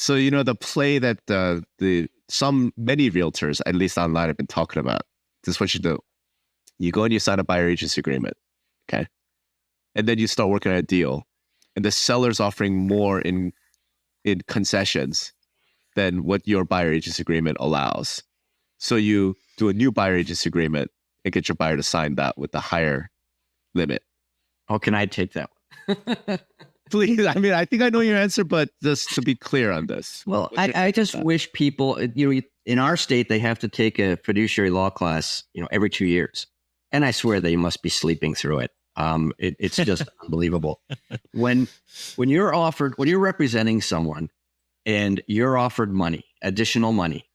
So, the play that many realtors, at least online, have been talking about. This is what you do. You go and you sign a buyer agency agreement. Okay. And then you start working on a deal. And the seller's offering more in concessions than what your buyer agency agreement allows. So you do a new buyer agency agreement and get your buyer to sign that with the higher limit. Oh, can I take that one? Please. I mean, I think I know your answer, but just to be clear on this. Well, I just wish people, in our state, they have to take a fiduciary law class, every 2 years. And I swear they must be sleeping through it. It's just unbelievable. When you're representing someone and you're offered money, additional money,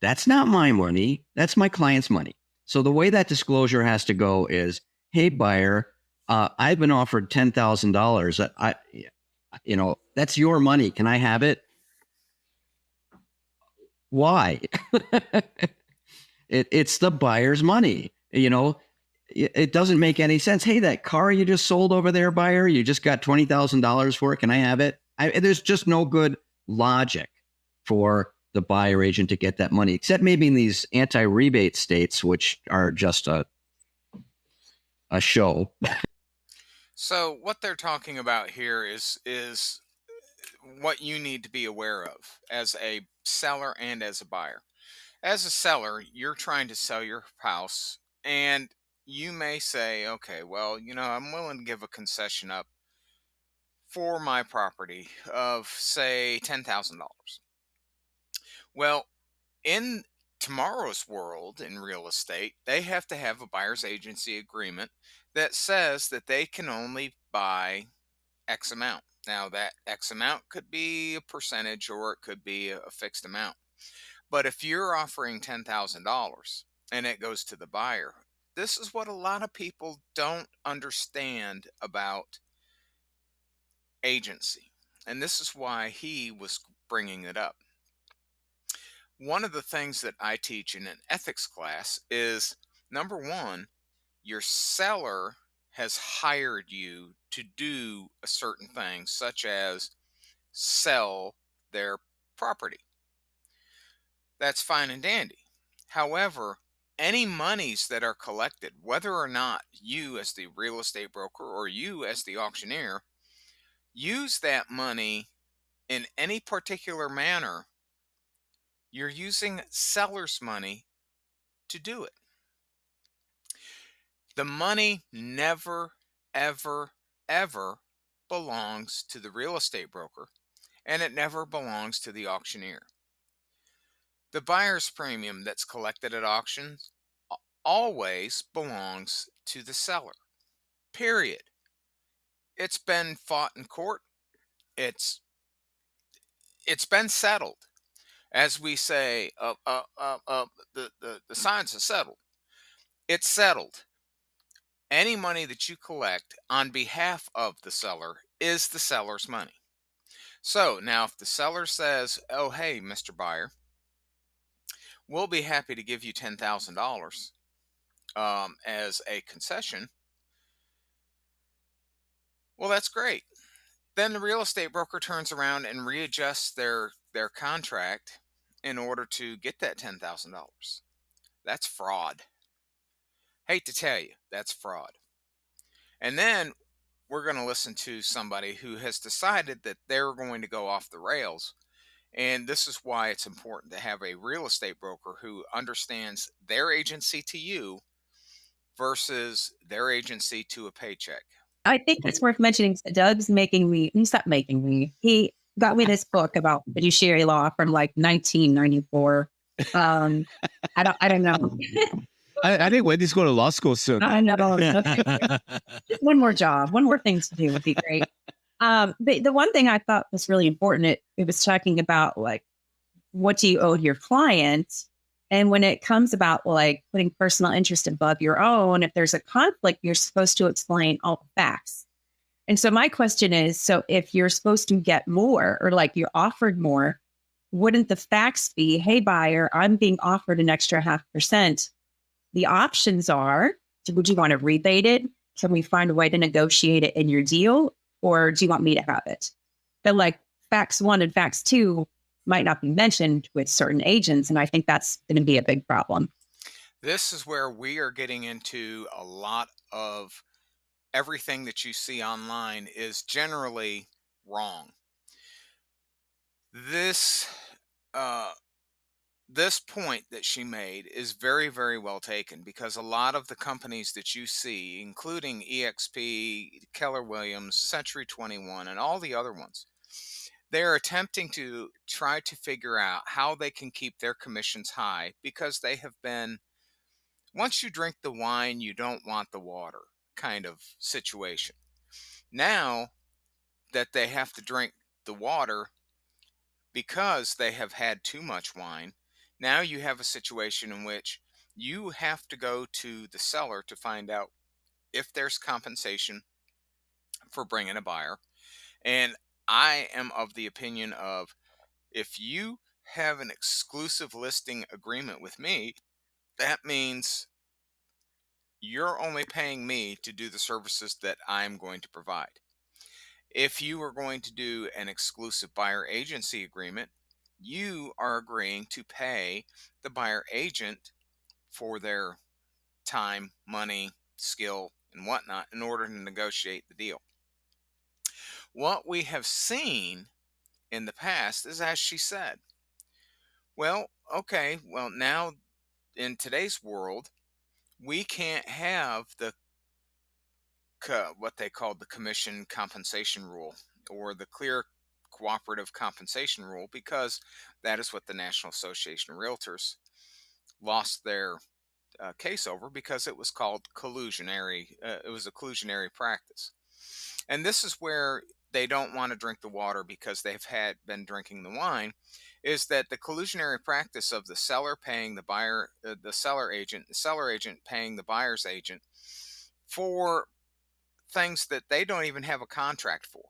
that's not my money. That's my client's money. So the way that disclosure has to go is, hey, buyer, I've been offered $10,000. That's your money. Can I have it? Why? It's the buyer's money. It doesn't make any sense. Hey, that car you just sold over there, buyer, you just got $20,000 for it. Can I have it? There's just no good logic for the buyer agent to get that money, except maybe in these anti-rebate states, which are just a show. So what they're talking about here is what you need to be aware of as a seller and as a buyer. As a seller, you're trying to sell your house, and you may say, okay, well, I'm willing to give a concession up for my property of, say, $10,000. Well, in tomorrow's world in real estate, they have to have a buyer's agency agreement that says that they can only buy X amount. Now, that X amount could be a percentage or it could be a fixed amount. But if you're offering $10,000 and it goes to the buyer, this is what a lot of people don't understand about agency. And this is why he was bringing it up. One of the things that I teach in an ethics class is, number one, your seller has hired you to do a certain thing, such as sell their property. That's fine and dandy. However, any monies that are collected, whether or not you as the real estate broker or you as the auctioneer use that money in any particular manner, you're using seller's money to do it. The money never, ever, ever belongs to the real estate broker, and it never belongs to the auctioneer. The buyer's premium that's collected at auctions always belongs to the seller. Period. It's been fought in court. It's been settled. As we say, the science is settled. It's settled. Any money that you collect on behalf of the seller is the seller's money. So now if the seller says, oh, hey, Mr. Buyer, we'll be happy to give you $10,000 as a concession, well, that's great. Then the real estate broker turns around and readjusts their contract in order to get that $10,000. That's fraud. Hate to tell you, that's fraud. And then we're going to listen to somebody who has decided that they're going to go off the rails. And this is why it's important to have a real estate broker who understands their agency to you versus their agency to a paycheck. I think it's worth mentioning. Doug's making me, he got me this book about fiduciary law from like 1994. I don't know. I think Wendy's going to law school soon. I know. Just one more job, one more thing to do would be great. The one thing I thought was really important, it was talking about like, what do you owe to your client? And when it comes about like putting personal interest above your own, if there's a conflict, you're supposed to explain all the facts. And so my question is, so if you're supposed to get more or like you're offered more, wouldn't the facts be, hey, buyer, I'm being offered an extra 0.5%. The options are, would you want to rebate it? Can we find a way to negotiate it in your deal? Or do you want me to have it? But like facts 1 and facts 2 might not be mentioned with certain agents. And I think that's going to be a big problem. This is where we are getting into a lot of everything that you see online is generally wrong. This uh, this point that she made is very, very well taken, because a lot of the companies that you see, including EXP, Keller Williams, Century 21, and all the other ones, they're attempting to try to figure out how they can keep their commissions high, because they have been, once you drink the wine, you don't want the water kind of situation. Now that they have to drink the water because they have had too much wine, now you have a situation in which you have to go to the seller to find out if there's compensation for bringing a buyer. And I am of the opinion of, if you have an exclusive listing agreement with me, that means you're only paying me to do the services that I'm going to provide. If you are going to do an exclusive buyer agency agreement, you are agreeing to pay the buyer agent for their time, money, skill, and whatnot in order to negotiate the deal. What we have seen in the past is, as she said, well, okay, well, now in today's world, we can't have the what they called the commission compensation rule, or the clear cooperative compensation rule, because that is what the National Association of Realtors lost their case over, because it was called collusionary. It was a collusionary practice, and this is where they don't want to drink the water because they've had been drinking the wine. Is that the collusionary practice of the seller paying the buyer, the seller agent paying the buyer's agent for things that they don't even have a contract for.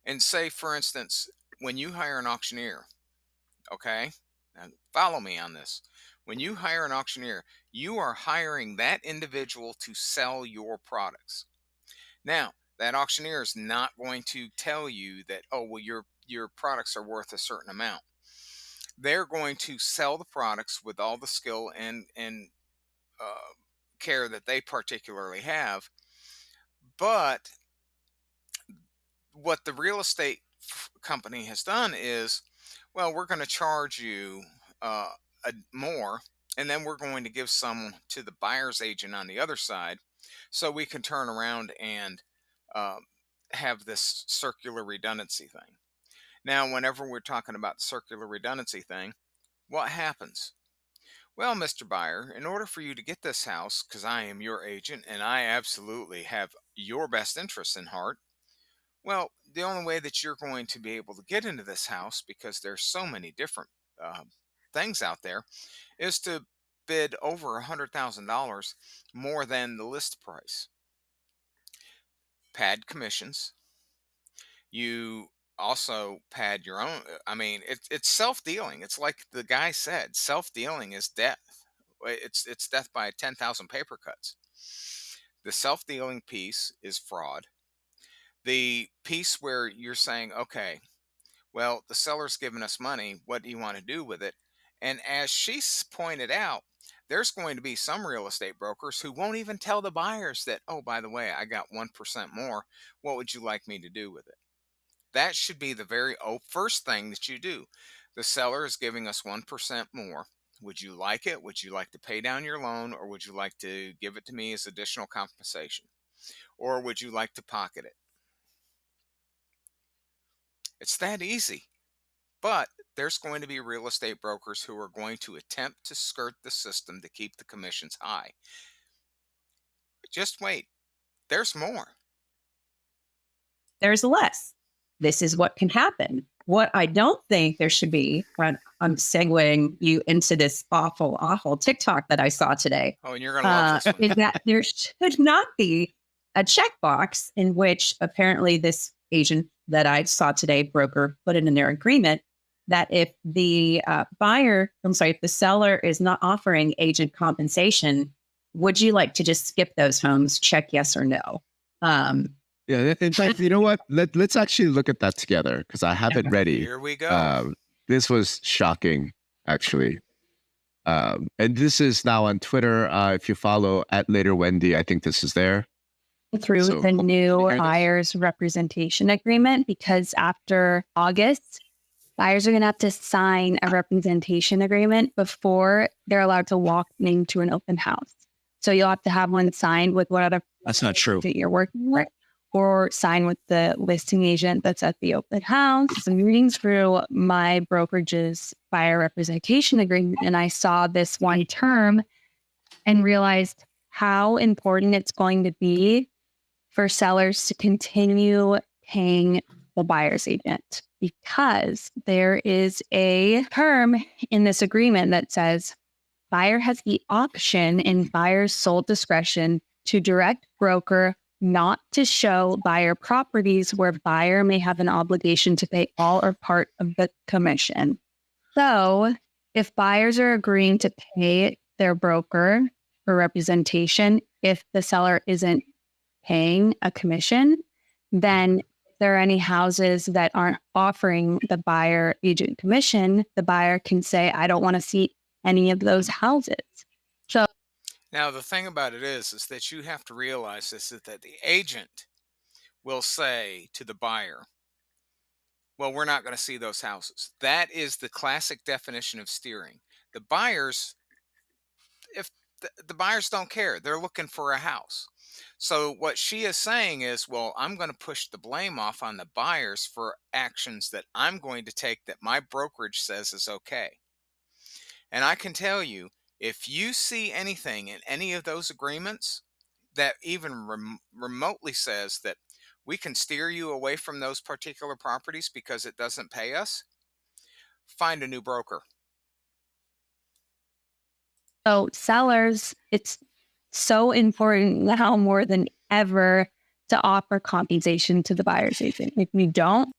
And say, for instance, when you hire an auctioneer, okay, and follow me on this. When you hire an auctioneer, you are hiring that individual to sell your products. Now, that auctioneer is not going to tell you that, oh, well, your products are worth a certain amount. They're going to sell the products with all the skill and care that they particularly have. But what the real estate company has done is, well, we're going to charge you more, and then we're going to give some to the buyer's agent on the other side, so we can turn around and uh, have this circular redundancy thing. Now, whenever we're talking about the circular redundancy thing, what happens? Well, Mr. Buyer, in order for you to get this house, because I am your agent and I absolutely have your best interests in heart, well, the only way that you're going to be able to get into this house, because there's so many different uh, things out there, is to bid over $100,000 more than the list price. Pad commissions. You also pad your own. I mean, it's self-dealing. It's like the guy said, self-dealing is death. It's death by 10,000 paper cuts. The self-dealing piece is fraud. The piece where you're saying, okay, well, the seller's giving us money. What do you want to do with it? And as she pointed out, there's going to be some real estate brokers who won't even tell the buyers that, oh, by the way, I got 1% more. What would you like me to do with it? That should be the very first thing that you do. The seller is giving us 1% more. Would you like it? Would you like to pay down your loan, or would you like to give it to me as additional compensation? Or would you like to pocket it? It's that easy. But there's going to be real estate brokers who are going to attempt to skirt the system to keep the commissions high. Just wait. There's more. There's less. This is what can happen. What I don't think there should be, when I'm segueing you into this awful, awful TikTok that I saw today, Oh, and you're going to love this one. is that there should not be a checkbox in which apparently this agent that I saw today, broker, put it in their agreement that if the if the seller is not offering agent compensation, would you like to just skip those homes? Check yes or no. Yeah, in fact, you know what? Let's actually look at that together because I have it ready. Here we go. This was shocking, actually. And this is now on Twitter. If you follow at Later Wendy, I think this is there. Through So, the new hear this? buyer's representation agreement, because after August, buyers are going to have to sign a representation agreement before they're allowed to walk into an open house. So you'll have to have one signed with whatever That's not true. that you're working with, or sign with the listing agent that's at the open house. So I'm reading through my brokerage's buyer representation agreement, and I saw this one term and realized how important it's going to be for sellers to continue paying the buyer's agent, because there is a term in this agreement that says buyer has the option in buyer's sole discretion to direct broker not to show buyer properties where buyer may have an obligation to pay all or part of the commission. So if buyers are agreeing to pay their broker for representation, if the seller isn't paying a commission, then if there are any houses that aren't offering the buyer agent commission, the buyer can say, I don't want to see any of those houses. So Now, the thing about it is that you have to realize this, is that the agent will say to the buyer, well, we're not going to see those houses. That is the classic definition of steering. The buyers, if the buyers don't care, they're looking for a house. So what she is saying is, well, I'm going to push the blame off on the buyers for actions that I'm going to take that my brokerage says is okay. And I can tell you, if you see anything in any of those agreements that even remotely says that we can steer you away from those particular properties because it doesn't pay us, find a new broker. So sellers, it's so important now more than ever to offer compensation to the buyer's agent. If you don't,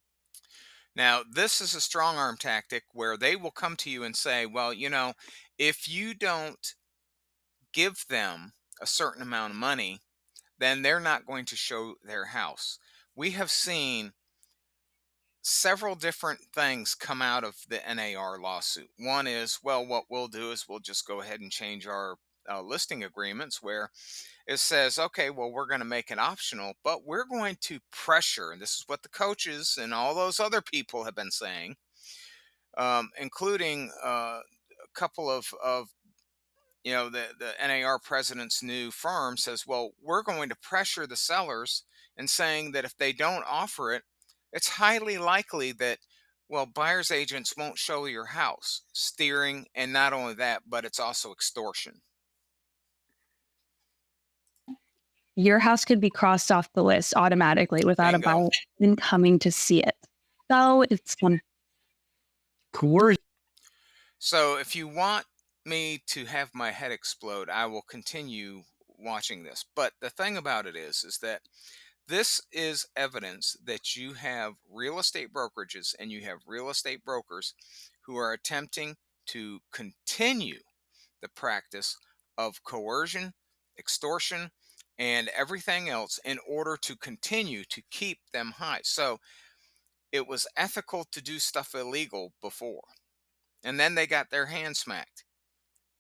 Now, this is a strong arm tactic where they will come to you and say, well, if you don't give them a certain amount of money, then they're not going to show their house. We have seen several different things come out of the NAR lawsuit. One is, well, what we'll do is we'll just go ahead and change our listing agreements where it says, okay, well, we're going to make it optional, but we're going to pressure, and this is what the coaches and all those other people have been saying, including a couple of the NAR president's new firm says, well, we're going to pressure the sellers and saying that if they don't offer it, it's highly likely that, well, buyer's agents won't show your house. Steering, and not only that, but it's also extortion. your house could be crossed off the list automatically without Bingo. a buyer even coming to see it. So it's one. Coercion. So if you want me to have my head explode, I will continue watching this. But the thing about it is that this is evidence that you have real estate brokerages and you have real estate brokers who are attempting to continue the practice of coercion, extortion, and everything else in order to continue to keep them high. So it was ethical to do stuff illegal before, and then they got their hand smacked.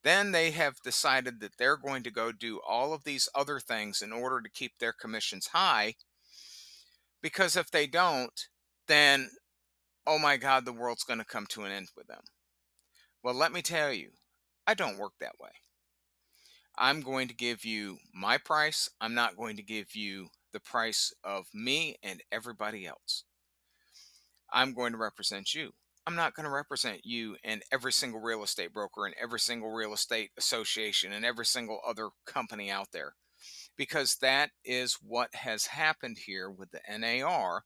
Then they have decided that they're going to go do all of these other things in order to keep their commissions high, because if they don't, then, oh my God, the world's going to come to an end with them. Well, let me tell you, I don't work that way. I'm going to give you my price. I'm not going to give you the price of me and everybody else. I'm going to represent you. I'm not going to represent you and every single real estate broker and every single real estate association and every single other company out there, because that is what has happened here with the NAR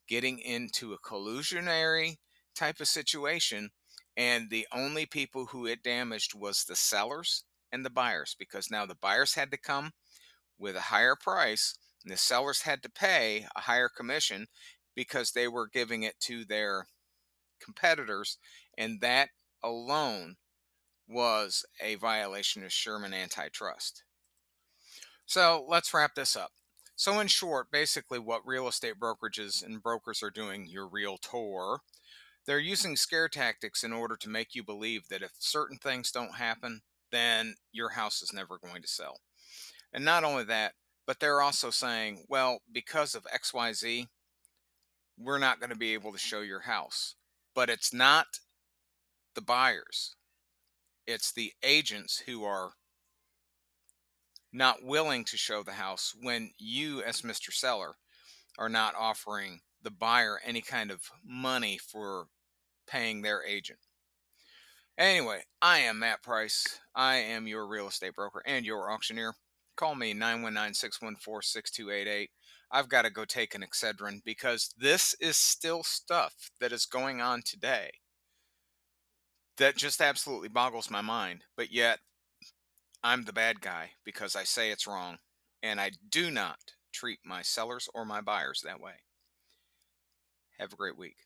getting into a collusionary type of situation. And the only people who it damaged was the sellers and the buyers, because now the buyers had to come with a higher price and the sellers had to pay a higher commission because they were giving it to their competitors. And that alone was a violation of Sherman antitrust. So let's wrap this up. So, in short, basically what real estate brokerages and brokers are doing, your realtor, they're using scare tactics in order to make you believe that if certain things don't happen, then your house is never going to sell. And not only that, but they're also saying, well, because of XYZ, we're not going to be able to show your house. But it's not the buyers, it's the agents who are not willing to show the house when you, as Mr. Seller, are not offering the buyer any kind of money for paying their agent. Anyway, I am Matt Price. I am your real estate broker and your auctioneer. Call me 919-614-6288. I've got to go take an Excedrin because this is still stuff that is going on today that just absolutely boggles my mind. But yet, I'm the bad guy because I say it's wrong. And I do not treat my sellers or my buyers that way. Have a great week.